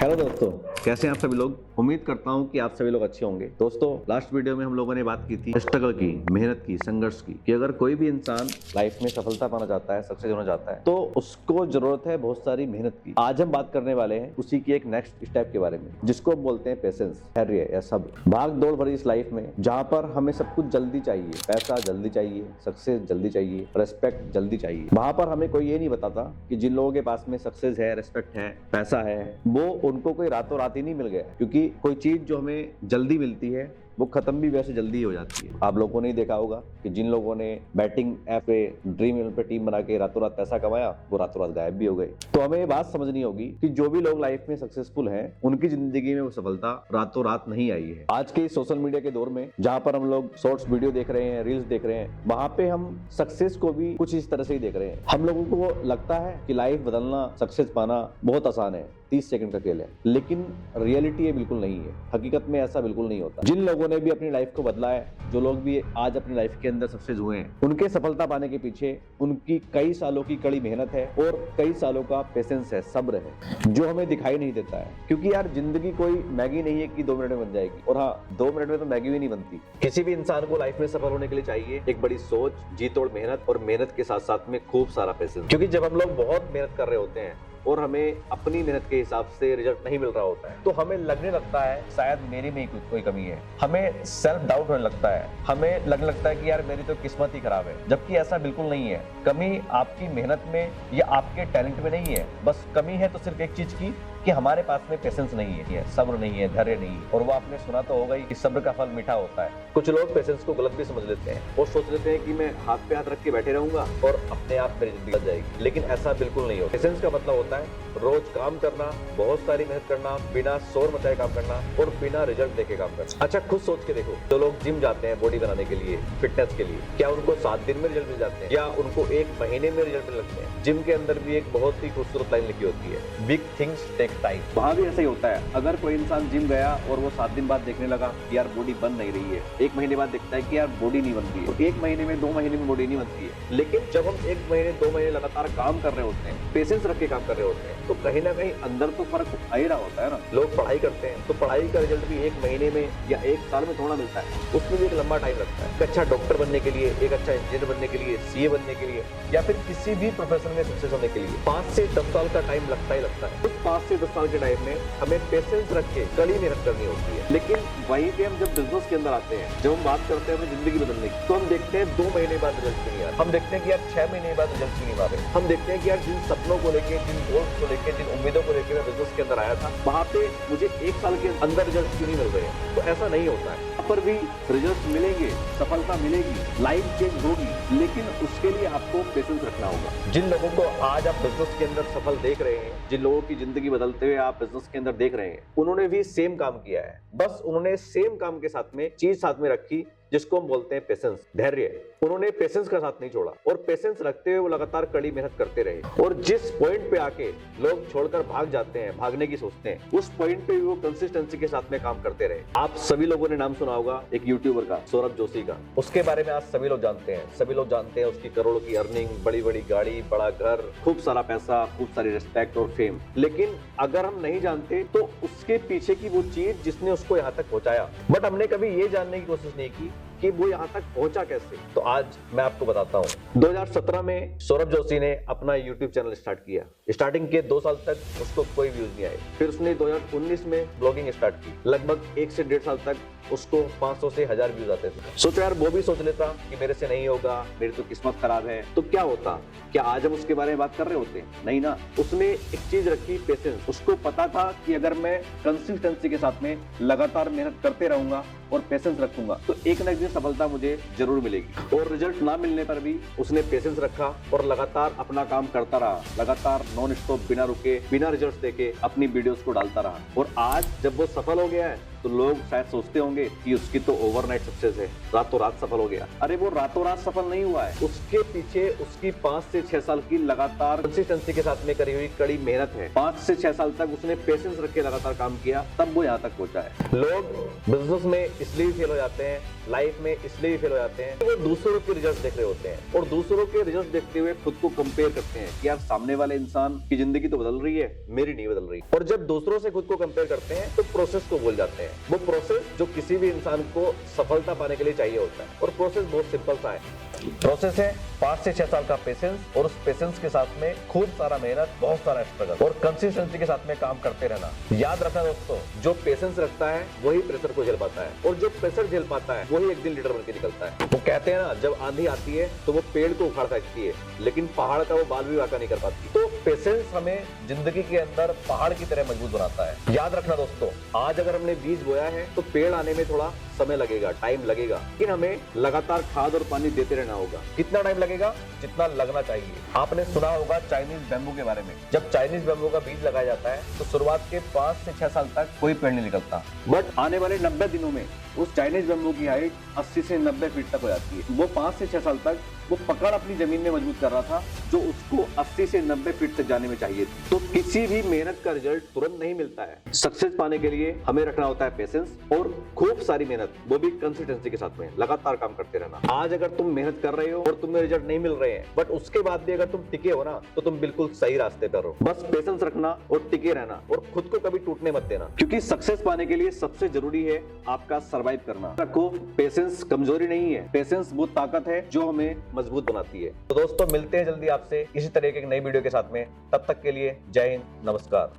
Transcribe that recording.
Hello दोस्तों, कैसे हैं आप सभी लोग। उम्मीद करता हूं कि आप सभी लोग अच्छे होंगे। दोस्तों, लास्ट वीडियो में हम लोगों ने बात की थी स्ट्रगल की, मेहनत की, संघर्ष की, कि अगर कोई भी इंसान लाइफ में सफलता पाना चाहता है, सक्सेस होना चाहता है, तो उसको जरूरत है बहुत सारी मेहनत की। आज हम बात करने वाले हैं उसी की एक नेक्स्ट स्टेप के बारे में, जिसको बोलते हैं पेशेंस, धैर्य या सब्र। भाग दौड़ भरी इस लाइफ में जहाँ पर हमें सब कुछ जल्दी चाहिए, पैसा जल्दी चाहिए, सक्सेस जल्दी चाहिए, रेस्पेक्ट जल्दी चाहिए, वहां पर हमें कोई ये नहीं बताता कि जिन लोगों के पास में सक्सेस है, रेस्पेक्ट है, पैसा है, वो उनको कोई रातों रात ही नहीं मिल गया। क्योंकि कोई चीज जो हमें जल्दी मिलती है वो खत्म भी वैसे जल्दी हो जाती है। आप लोगों ने देखा होगा कि जिन लोगों ने बैटिंग ऐप पे, ड्रीम इलेवन पे टीम बना के रातों रात पैसा कमाया, वो रातों रात गायब भी हो गए। तो हमें ये बात समझनी होगी कि जो भी लोग लाइफ में सक्सेसफुल हैं, उनकी जिंदगी में वो सफलता रातों रात नहीं आई है। आज के सोशल मीडिया के दौर में जहां पर हम लोग शॉर्ट्स वीडियो देख रहे हैं, रील्स देख रहे हैं, वहां पे हम सक्सेस को भी कुछ इस तरह से ही देख रहे हैं। हम लोगों को लगता है कि लाइफ बदलना, सक्सेस पाना बहुत आसान है, 30 सेकंड का खेल है, लेकिन रियलिटी ये बिल्कुल नहीं है। हकीकत में ऐसा बिल्कुल नहीं होता। जिन लोगों ने भी अपनी लाइफ को बदला है, जो लोग भी आज अपनी लाइफ के अंदर सक्सेस हुए हैं, उनके सफलता पाने के पीछे उनकी कई सालों की कड़ी मेहनत है और कई सालों का पेशेंस है, सब्र है, जो हमें दिखाई नहीं देता है। क्योंकि यार, जिंदगी कोई मैगी नहीं है कि 2 मिनट में बन जाएगी। और हाँ, 2 मिनट में तो मैगी भी नहीं बनती। किसी भी इंसान को लाइफ में सफल होने के लिए चाहिए एक बड़ी सोच, जी तोड़ मेहनत, और मेहनत के साथ साथ में खूब सारा पेशेंस। क्योंकि जब हम लोग बहुत मेहनत कर रहे होते हैं और हमें अपनी मेहनत के हिसाब से रिजल्ट नहीं मिल रहा होता है, तो हमें लगने लगता है शायद मेरे में ही कोई कमी है। हमें सेल्फ डाउट होने लगता है, हमें लगने लगता है कि यार मेरी तो किस्मत ही खराब है। जबकि ऐसा बिल्कुल नहीं है। कमी आपकी मेहनत में या आपके टैलेंट में नहीं है। बस कमी है तो सिर्फ एक चीज की, कि हमारे पास में पेशेंस नहीं है, सब्र नहीं है, धैर्य नहीं है। और वो आपने सुना तो होगा ही कि सब्र का फल मीठा होता है। कुछ लोग पेशेंस को गलत भी समझ लेते हैं और सोच लेते हैं कि मैं हाथ पे हाथ रख के बैठे रहूंगा और अपने आप मेरी जिंदगी बदल जाएगी। लेकिन ऐसा बिल्कुल नहीं होता। पेशेंस का मतलब होता है रोज काम करना, बहुत सारी मेहनत करना, बिना शोर मचाए काम करना और बिना रिजल्ट देके काम करना। अच्छा, खुद सोच के देखो, जो लोग जिम जाते हैं बॉडी बनाने के लिए, फिटनेस के लिए, क्या उनको 7 दिन में रिजल्ट मिल जाते हैं या उनको 1 महीने में रिजल्ट मिल लगते हैं? जिम के अंदर भी एक बहुत ही खूबसूरत लाइन लिखी होती है, बिग थिंग्स टेक टाइम। वहां भी ऐसा ही होता है। अगर कोई इंसान जिम गया और वो 7 दिन बाद देखने लगा कि यार बॉडी बन नहीं रही है, 1 महीने बाद देखता है कि यार बॉडी नहीं बनती है, तो 1 महीने में, 2 महीने में बॉडी नहीं बनती है। लेकिन जब हम 1 महीने, 2 महीने लगातार काम कर रहे होते हैं, पेशेंस रख के काम कर रहे होते हैं, तो कहीं ना कहीं अंदर तो फर्क आ ही रहा होता है ना। लोग पढ़ाई करते हैं तो पढ़ाई का रिजल्ट भी 1 महीने में या 1 साल में थोड़ा मिलता है, उसमें भी एक लंबा टाइम लगता है। एक अच्छा डॉक्टर बनने के लिए, एक अच्छा इंजीनियर बनने के लिए, सीए बनने के लिए, या फिर किसी भी प्रोफेशन में सक्सेस होने के लिए 5 से 10 साल का टाइम लगता ही लगता है। उस 5 से 10 साल के टाइम में हमें पेशेंस रख के कड़ी मेहनत करनी होती है। लेकिन वहीं पे हम जब बिजनेस के अंदर आते हैं, जब हम बात करते हैं अपनी जिंदगी बदलने की, तो हम देखते हैं 2 महीने बाद रिजल्ट क्यों नहीं आ रहा। हम देखते हैं कि यार 6 महीने बाद रिजल्ट क्यों नहीं आ रहे। हम देखते हैं कि यार जिन सपनों को लेके, जिन गोल्स को लेके, जिन उम्मीदों को लेके मैं बिजनेस के अंदर आया था, वहां पे मुझे 1 साल के अंदर रिजल्ट क्यों नहीं मिल रहे। तो ऐसा नहीं होता है। यहाँ पर भी रिजल्ट मिलेंगे, सफलता मिलेगी, लाइफ चेंज होगी, लेकिन उसके लिए आपको पेशेंस रखना होगा। जिन लोगों को आज आप बिजनेस के अंदर सफल देख रहे हैं, जिन लोगों की जिंदगी बदलते हुए आप बिजनेस के अंदर देख रहे हैं, उन्होंने भी सेम काम किया है। बस उन्होंने सेम काम के साथ में चीज साथ में रखी, जिसको हम बोलते हैं पेशेंस, धैर्य। उन्होंने पेशेंस का साथ नहीं छोड़ा और पेशेंस रखते हुए वो लगातार कड़ी मेहनत करते रहे। और जिस पॉइंट पे आके लोग छोड़कर भाग जाते हैं, भागने की सोचते हैं, उस पॉइंट पे वो कंसिस्टेंसी के साथ में काम करते रहे। आप सभी लोगों ने नाम सुना होगा एक यूट्यूबर का, सौरभ जोशी का। उसके बारे में आज सभी लोग जानते हैं। सभी लोग जानते हैं उसकी करोड़ों की अर्निंग, बड़ी बड़ी गाड़ी, बड़ा घर, खूब सारा पैसा, खूब सारी रिस्पेक्ट और फेम। लेकिन अगर हम नहीं जानते तो उसके पीछे की वो चीज जिसने उसको यहाँ तक पहुंचाया, बट हमने कभी ये जानने की कोशिश नहीं की कि वो यहाँ तक पहुंचा कैसे। तो आज मैं आपको बताता हूँ। 2017 में सौरभ जोशी ने अपना YouTube चैनल स्टार्ट किया। स्टार्टिंग के 2 साल तक उसको कोई व्यूज नहीं आए। फिर उसने 2019 में ब्लॉगिंग स्टार्ट की। लगभग 1 से 1.5 साल तक उसको 500 से 1000 व्यूज आते थे। सोचो यार, वो भी सोच लेता कि मेरे से नहीं होगा, मेरी तो किस्मत खराब है, तो क्या होता? क्या आज हम उसके बारे में बात कर रहे होते? नहीं ना। उसने एक चीज रखी, पेशेंस। उसको पता था कि अगर मैं कंसिस्टेंसी के साथ में लगातार मेहनत करते रहूंगा और पेशेंस रखूंगा, तो एक ना एक दिन सफलता मुझे जरूर मिलेगी। और रिजल्ट ना मिलने पर भी उसने पेशेंस रखा और लगातार अपना काम करता रहा। लगातार नॉन स्टॉप, बिना रुके, बिना रिजल्ट देके अपनी वीडियोस को डालता रहा। और आज जब वो सफल हो गया है, तो लोग शायद सोचते होंगे कि उसकी तो ओवरनाइट सक्सेस है, रातों रात सफल हो गया। अरे वो रातों रात सफल नहीं हुआ है, उसके पीछे उसकी 5 से 6 साल की लगातार कंसिस्टेंसी के साथ में करी हुई कड़ी मेहनत है। 5 से 6 साल तक उसने पेशेंस रख के लगातार काम किया, तब वो यहाँ तक पहुंचा है। लोग बिजनेस में इसलिए फेल हो जाते हैं, लाइफ में इसलिए फेल हो जाते हैं, वो दूसरों के रिजल्ट देख रहे होते हैं और दूसरों के रिजल्ट देखते हुए खुद को कंपेयर करते हैं कि यार सामने वाले इंसान की जिंदगी तो बदल रही है, मेरी नहीं बदल रही। और जब दूसरों से खुद को कंपेयर करते हैं तो प्रोसेस को भूल जाते हैं, वो प्रोसेस जो किसी भी इंसान को सफलता पाने के लिए चाहिए होता है। और प्रोसेस बहुत सिंपल सा है, प्रोसेस है 5 से 6 साल का पेशेंस और उस पेशेंस के साथ में खूब सारा मेहनत, बहुत सारा स्ट्रगल और कंसिस्टेंसी के साथ में काम करते रहना। याद रखना दोस्तों, जो पेशेंस रखता है वही प्रेशर को झेल पाता है और जो प्रेशर झेल पाता है वही एक दिन लीडर बनकर निकलता है। वो कहते हैं ना, जब आंधी आती है तो वो पेड़ को उखाड़ सकती है लेकिन पहाड़ का वो बाल भी वाका नहीं कर पाती। तो पेशेंस हमें जिंदगी के अंदर पहाड़ की तरह मजबूत बनाता है। याद रखना दोस्तों, आज अगर हमने बीज बोया है तो पेड़ आने में थोड़ा समय लगेगा, टाइम लगेगा, लेकिन हमें लगातार खाद और पानी देते रहना होगा। कितना टाइम लगेगा? जितना लगना चाहिए। आपने सुना होगा चाइनीज बैम्बू के बारे में। जब चाइनीज बैम्बू का बीज लगाया जाता है तो शुरुआत के 5 से 6 साल तक कोई पेड़ नहीं निकलता, बट आने वाले 90 दिनों में उस चाइनीज बैम्बू की हाइट 80 से 90 फीट तक हो जाती है। वो 5 से 6 साल तक वो पकड़ अपनी जमीन में मजबूत कर रहा था जो उसको 80 से 90 फीट तक जाने में चाहिए थी। तो किसी भी मेहनत का रिजल्ट तुरंत नहीं मिलता है। सक्सेस पाने के लिए हमें रखना होता है पेशेंस और खूब सारी मेहनत, वो भी कंसिस्टेंसी के साथ में लगातार काम करते रहना। आज अगर तुम मेहनत कर रहे हो और तुम्हें रिजल्ट नहीं मिल रहे हैं, बट उसके बाद भी अगर तुम टिके हो ना, तो तुम बिल्कुल सही रास्ते पर हो। बस पेशेंस रखना और टिके रहना और खुद को कभी टूटने मत देना, क्योंकि सक्सेस पाने के लिए सबसे जरूरी है आपका सर्वाइव करना। रखो, पेशेंस कमजोरी नहीं है, पेशेंस वो ताकत है जो हमें मजबूत बनाती है। तो दोस्तों, मिलते हैं जल्दी आपसे इसी तरह की एक नई वीडियो के साथ में। तब तक के लिए जय हिंद, नमस्कार।